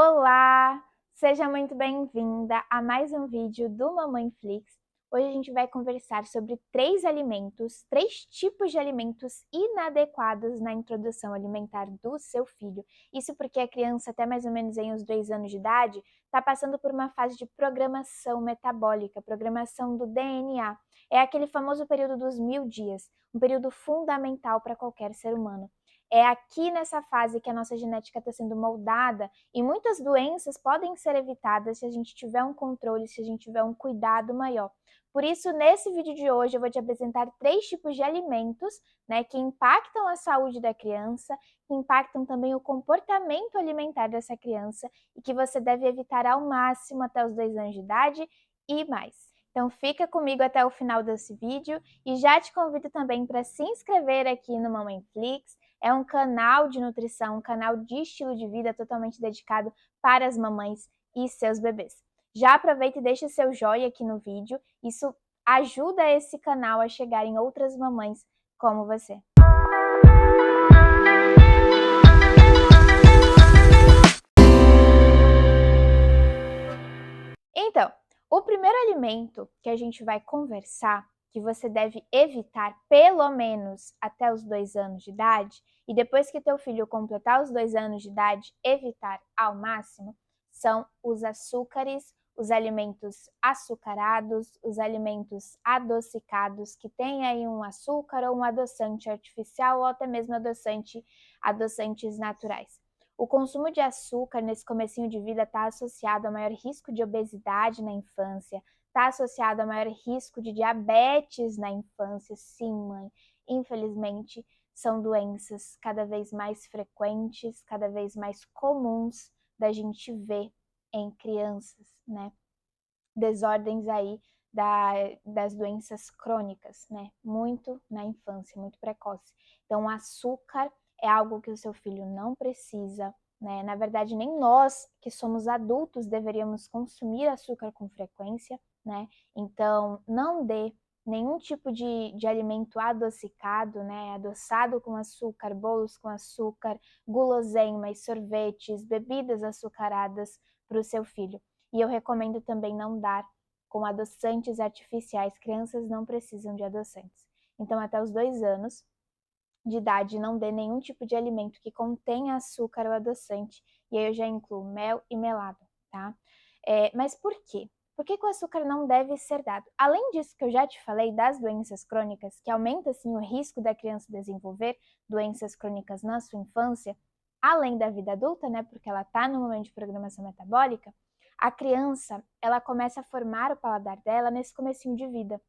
Olá! Seja muito bem-vinda a mais um vídeo do Mamãe Flix. Hoje a gente vai conversar sobre três tipos de alimentos inadequados na introdução alimentar do seu filho. Isso porque a criança, até mais ou menos em uns 2 anos de idade, está passando por uma fase de programação metabólica, programação do DNA. É aquele famoso período dos 1000 dias, um período fundamental para qualquer ser humano. É aqui nessa fase que a nossa genética está sendo moldada e muitas doenças podem ser evitadas se a gente tiver um controle, se a gente tiver um cuidado maior. Por isso, nesse vídeo de hoje, eu vou te apresentar 3 tipos de alimentos, que impactam a saúde da criança, que impactam também o comportamento alimentar dessa criança e que você deve evitar ao máximo até os 2 anos de idade e mais. Então fica comigo até o final desse vídeo e já te convido também para se inscrever aqui no Mamãe Flix. É um canal de nutrição, um canal de estilo de vida totalmente dedicado para as mamães e seus bebês. Já aproveita e deixa seu joinha aqui no vídeo, isso ajuda esse canal a chegar em outras mamães como você. Então, o primeiro alimento que a gente vai conversar, que você deve evitar pelo menos até os 2 anos de idade, e depois que teu filho completar os 2 anos de idade, evitar ao máximo, são os açúcares, os alimentos açucarados, os alimentos adocicados, que têm aí um açúcar ou um adoçante artificial ou até mesmo adoçantes naturais. O consumo de açúcar nesse comecinho de vida está associado a maior risco de obesidade na infância, está associado a maior risco de diabetes na infância. Sim, mãe, infelizmente são doenças cada vez mais frequentes, cada vez mais comuns da gente ver em crianças, né? Desordens aí das doenças crônicas, né? Muito na infância, muito precoce. Então, o açúcar é algo que o seu filho não precisa, né? Na verdade, nem nós que somos adultos deveríamos consumir açúcar com frequência, né? Então, não dê nenhum tipo de alimento adocicado, né? Adoçado com açúcar, bolos com açúcar, guloseimas, sorvetes, bebidas açucaradas para o seu filho. E eu recomendo também não dar com adoçantes artificiais. Crianças não precisam de adoçantes. Então, até os 2 anos de idade, não dê nenhum tipo de alimento que contenha açúcar ou adoçante. E aí eu já incluo mel e melado, tá? Mas por quê? Por que o açúcar não deve ser dado? Além disso que eu já te falei das doenças crônicas, que aumenta sim o risco da criança desenvolver doenças crônicas na sua infância, além da vida adulta, né? Porque ela está no momento de programação metabólica, a criança, ela começa a formar o paladar dela nesse comecinho de vida.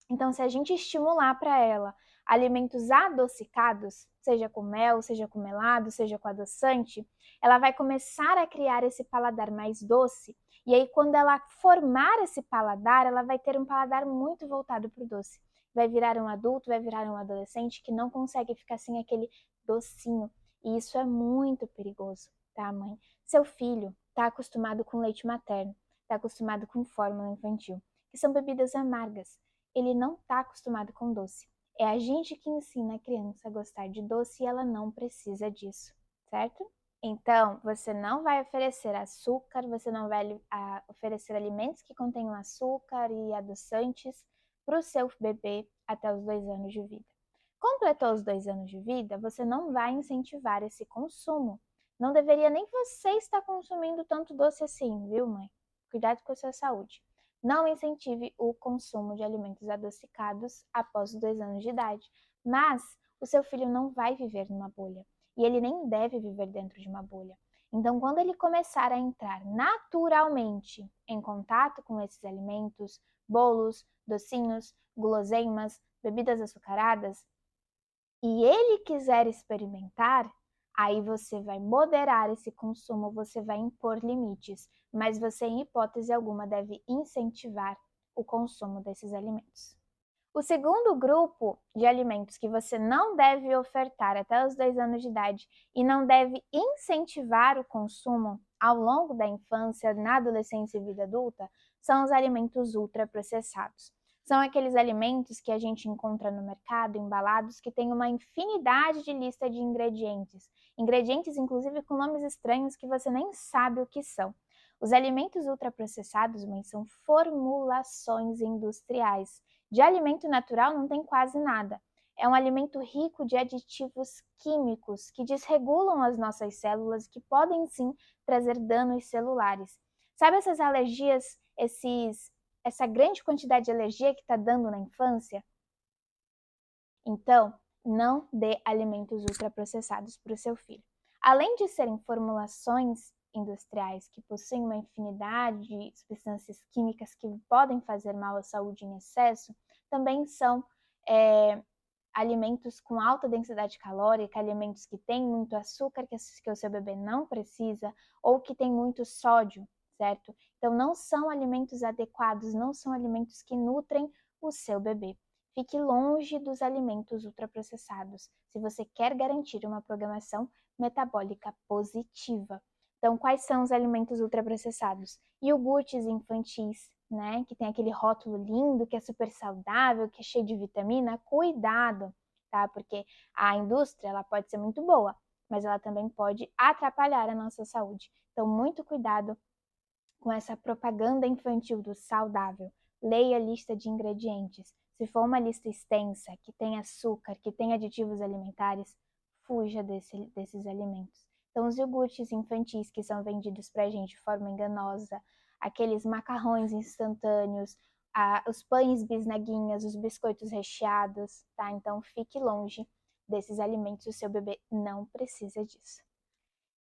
Então, se a gente estimular para ela alimentos adocicados, seja com mel, seja com melado, seja com adoçante, ela vai começar a criar esse paladar mais doce. E aí, quando ela formar esse paladar, ela vai ter um paladar muito voltado para o doce. Vai virar um adulto, vai virar um adolescente que não consegue ficar sem aquele docinho. E isso é muito perigoso, tá, mãe? Seu filho está acostumado com leite materno, está acostumado com fórmula infantil, que são bebidas amargas. Ele não está acostumado com doce. É a gente que ensina a criança a gostar de doce e ela não precisa disso, certo? Então, você não vai oferecer açúcar, você não vai oferecer alimentos que contenham açúcar e adoçantes para o seu bebê até os 2 anos de vida. Completou os 2 anos de vida, você não vai incentivar esse consumo. Não deveria nem você estar consumindo tanto doce assim, viu, mãe? Cuidado com a sua saúde. Não incentive o consumo de alimentos adocicados após os 2 anos de idade, mas o seu filho não vai viver numa bolha e ele nem deve viver dentro de uma bolha. Então, quando ele começar a entrar naturalmente em contato com esses alimentos, bolos, docinhos, guloseimas, bebidas açucaradas, e ele quiser experimentar, aí você vai moderar esse consumo, você vai impor limites, mas você, em hipótese alguma, deve incentivar o consumo desses alimentos. O segundo grupo de alimentos que você não deve ofertar até os 2 anos de idade e não deve incentivar o consumo ao longo da infância, na adolescência e vida adulta, são os alimentos ultraprocessados. São aqueles alimentos que a gente encontra no mercado, embalados, que têm uma infinidade de lista de ingredientes. Ingredientes, inclusive, com nomes estranhos que você nem sabe o que são. Os alimentos ultraprocessados, mãe, são formulações industriais. De alimento natural não tem quase nada. É um alimento rico de aditivos químicos que desregulam as nossas células e que podem sim trazer danos celulares. Sabe essas alergias, essa grande quantidade de alergia que está dando na infância? Então, não dê alimentos ultraprocessados para o seu filho. Além de serem formulações industriais que possuem uma infinidade de substâncias químicas que podem fazer mal à saúde em excesso, também são alimentos com alta densidade calórica, alimentos que têm muito açúcar que o seu bebê não precisa, ou que tem muito sódio, certo? Então, não são alimentos adequados, não são alimentos que nutrem o seu bebê. Fique longe dos alimentos ultraprocessados, se você quer garantir uma programação metabólica positiva. Então, quais são os alimentos ultraprocessados? Iogurtes infantis, né? Que tem aquele rótulo lindo, que é super saudável, que é cheio de vitamina. Cuidado, tá? Porque a indústria, ela pode ser muito boa, mas ela também pode atrapalhar a nossa saúde. Então, muito cuidado com essa propaganda infantil do saudável. Leia a lista de ingredientes. Se for uma lista extensa, que tem açúcar, que tem aditivos alimentares, fuja desses alimentos. Então, os iogurtes infantis que são vendidos para a gente de forma enganosa, aqueles macarrões instantâneos, os pães bisnaguinhas, os biscoitos recheados, tá? Então, fique longe desses alimentos, o seu bebê não precisa disso.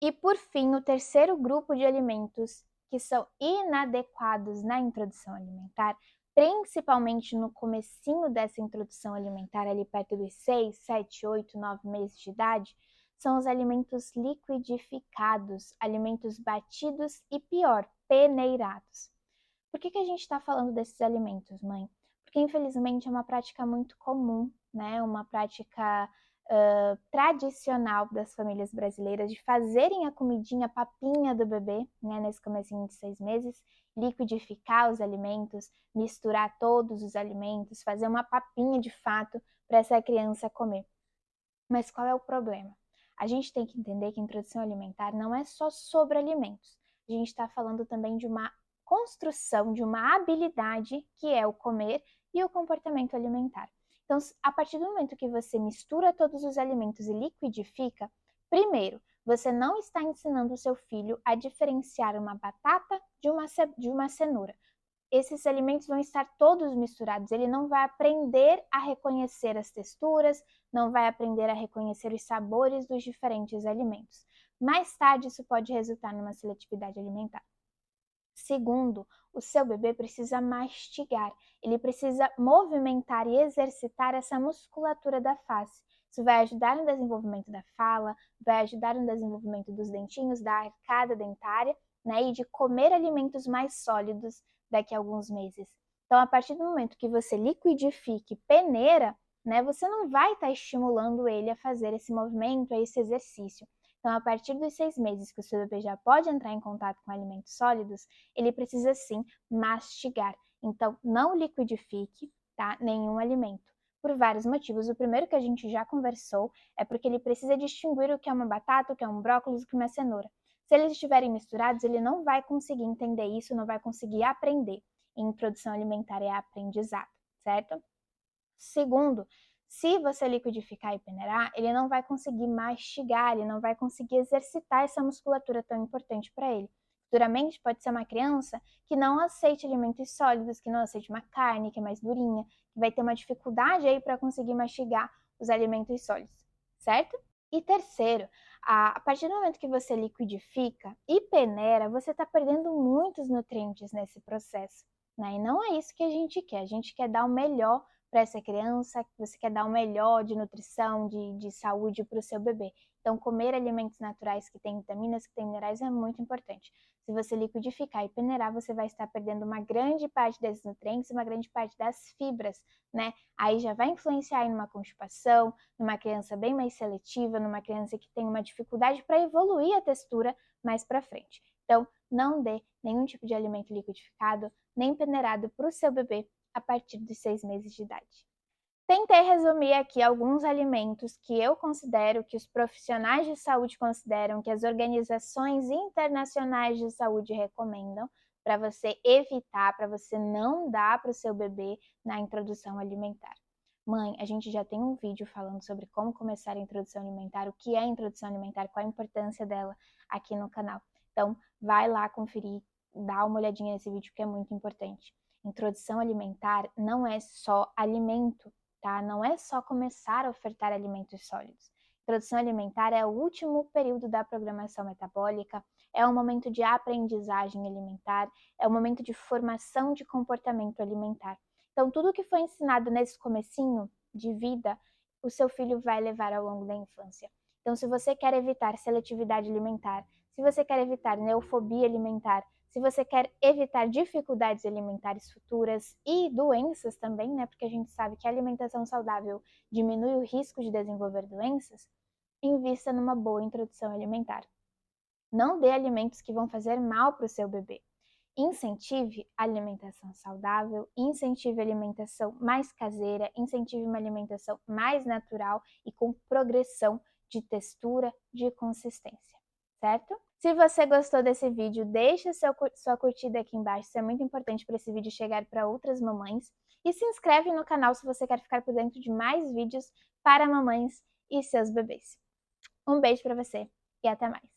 E, por fim, o terceiro grupo de alimentos que são inadequados na introdução alimentar, principalmente no comecinho dessa introdução alimentar, ali perto dos 6, 7, 8, 9 meses de idade, são os alimentos liquidificados, alimentos batidos e, pior, peneirados. Por que a gente está falando desses alimentos, mãe? Porque, infelizmente, é uma prática muito comum, né? Uma prática tradicional das famílias brasileiras de fazerem a comidinha, a papinha do bebê, né, nesse comecinho de 6 meses, liquidificar os alimentos, misturar todos os alimentos, fazer uma papinha de fato para essa criança comer. Mas qual é o problema? A gente tem que entender que a introdução alimentar não é só sobre alimentos. A gente está falando também de uma construção, de uma habilidade que é o comer e o comportamento alimentar. Então, a partir do momento que você mistura todos os alimentos e liquidifica, primeiro, você não está ensinando o seu filho a diferenciar uma batata de uma cenoura. Esses alimentos vão estar todos misturados. Ele não vai aprender a reconhecer as texturas, não vai aprender a reconhecer os sabores dos diferentes alimentos. Mais tarde, isso pode resultar numa seletividade alimentar. Segundo, o seu bebê precisa mastigar, ele precisa movimentar e exercitar essa musculatura da face. Isso vai ajudar no desenvolvimento da fala, vai ajudar no desenvolvimento dos dentinhos, da arcada dentária, né, e de comer alimentos mais sólidos daqui a alguns meses. Então, a partir do momento que você liquidifica e peneira, né, você não vai estar estimulando ele a fazer esse movimento, a esse exercício. Então, a partir dos 6 meses que o seu bebê já pode entrar em contato com alimentos sólidos, ele precisa sim mastigar. Então, não liquidifique, tá, nenhum alimento. Por vários motivos. O primeiro que a gente já conversou é porque ele precisa distinguir o que é uma batata, o que é um brócolis, o que é uma cenoura. Se eles estiverem misturados, ele não vai conseguir entender isso, não vai conseguir aprender. E introdução alimentar é aprendizado, certo? Segundo, se você liquidificar e peneirar, ele não vai conseguir mastigar, ele não vai conseguir exercitar essa musculatura tão importante para ele. Futuramente, pode ser uma criança que não aceite alimentos sólidos, que não aceite uma carne que é mais durinha, que vai ter uma dificuldade aí para conseguir mastigar os alimentos sólidos, certo? E terceiro, a partir do momento que você liquidifica e peneira, você está perdendo muitos nutrientes nesse processo, né? E não é isso que a gente quer dar o melhor para essa criança, você quer dar o melhor de nutrição, de saúde para o seu bebê. Então, comer alimentos naturais que têm vitaminas, que têm minerais é muito importante. Se você liquidificar e peneirar, você vai estar perdendo uma grande parte desses nutrientes, uma grande parte das fibras, né? Aí já vai influenciar em uma constipação, numa criança bem mais seletiva, numa criança que tem uma dificuldade para evoluir a textura mais para frente. Então, não dê nenhum tipo de alimento liquidificado, nem peneirado para o seu bebê a partir dos 6 meses de idade. Tentei resumir aqui alguns alimentos que eu considero, que os profissionais de saúde consideram, que as organizações internacionais de saúde recomendam para você evitar, para você não dar para o seu bebê na introdução alimentar. Mãe, a gente já tem um vídeo falando sobre como começar a introdução alimentar, o que é a introdução alimentar, qual a importância dela aqui no canal. Então, vai lá conferir, dá uma olhadinha nesse vídeo que é muito importante. Introdução alimentar não é só alimento, tá? Não é só começar a ofertar alimentos sólidos. Introdução alimentar é o último período da programação metabólica, é um momento de aprendizagem alimentar, é um momento de formação de comportamento alimentar. Então, tudo que foi ensinado nesse comecinho de vida, o seu filho vai levar ao longo da infância. Então, se você quer evitar seletividade alimentar, se você quer evitar neofobia alimentar, se você quer evitar dificuldades alimentares futuras e doenças também, né? Porque a gente sabe que a alimentação saudável diminui o risco de desenvolver doenças, invista numa boa introdução alimentar. Não dê alimentos que vão fazer mal para o seu bebê. Incentive a alimentação saudável, incentive a alimentação mais caseira, incentive uma alimentação mais natural e com progressão de textura, de consistência, certo? Se você gostou desse vídeo, deixa sua curtida aqui embaixo, isso é muito importante para esse vídeo chegar para outras mamães. E se inscreve no canal se você quer ficar por dentro de mais vídeos para mamães e seus bebês. Um beijo para você e até mais!